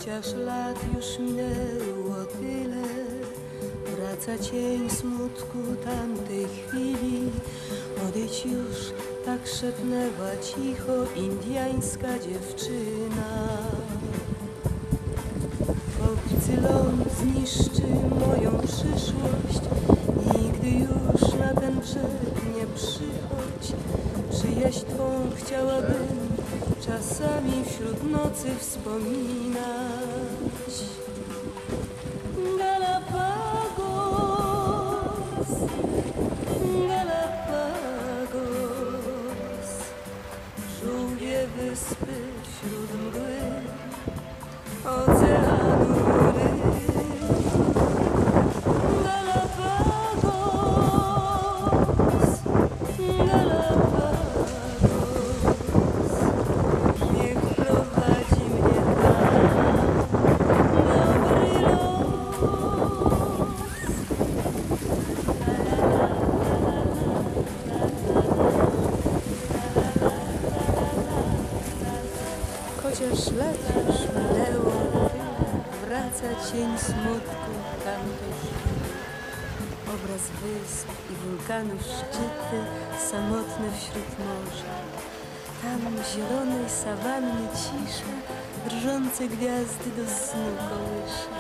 Chociaż lat już minęło tyle, wraca cień smutku tamtej chwili. Odejdź już, tak szepnęła cicho indyjska dziewczyna. Obcy ląd zniszczy moją przyszłość, nigdy już na ten brzeg nie przychodź. Przyjaźń twą chciałabym czasami wśród nocy wspominać. Galapagos, Galapagos, żółwie wyspy wśród mgły, oceanu ryb. Galapagos, Galapagos, niech prowadzi mnie tam dobry los. Chociaż lat już minęło, wraca cień smutku tamtej chwili. Obraz wysp i wulkanów szczyty, samotne wśród morza. Tam zielonej sawanny cisza, drżące gwiazdy do snu kołysze.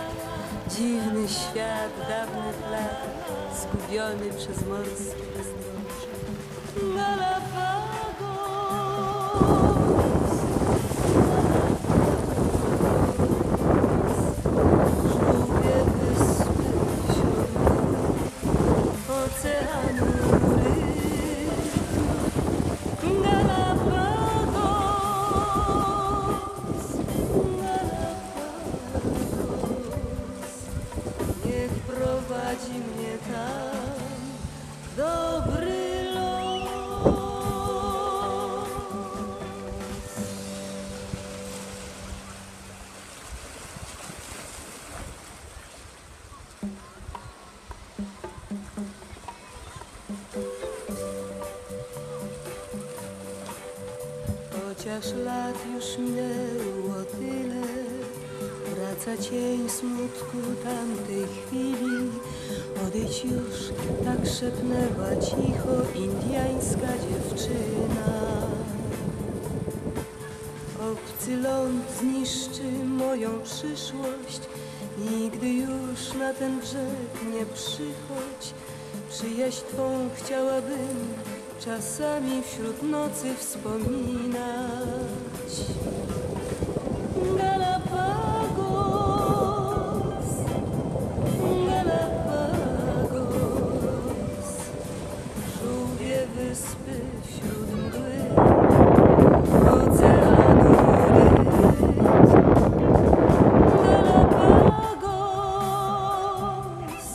Dziwny świat dawnych lat, zgubiony przez morskie bezdroże. Niech prowadzi mnie tam dobry los. Chociaż lat już minęło tyle, wraca cień smutku tamtej chwili. Odejdź już, tak szepnęła cicho indyjska dziewczyna. Obcy ląd zniszczy moją przyszłość, nigdy już na ten brzeg nie przychodź. Przyjaźń twą chciałabym czasami wśród nocy wspominać. Galapagos, Galapagos, żółwie wyspy wśród mgły, oceanu ryb. Galapagos,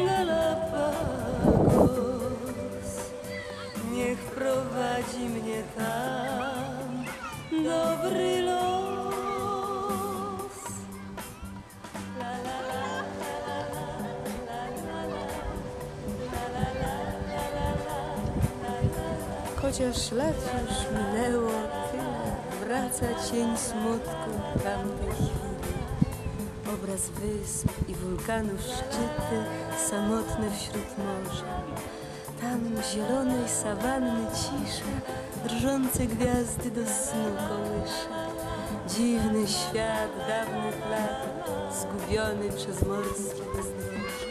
Galapagos, niech prowadzi mnie tam dobry los. La la la la la la la la la. Chociaż lat już minęło tyle, wraca cień smutku tamtej chwili. Obraz wysp i wulkanów szczyty, samotne wśród morza. Tam zielonej sawanny cisza, drżące gwiazdy do snu kołysze. Dziwny świat dawnych lat, zgubiony przez morskie bezdroże.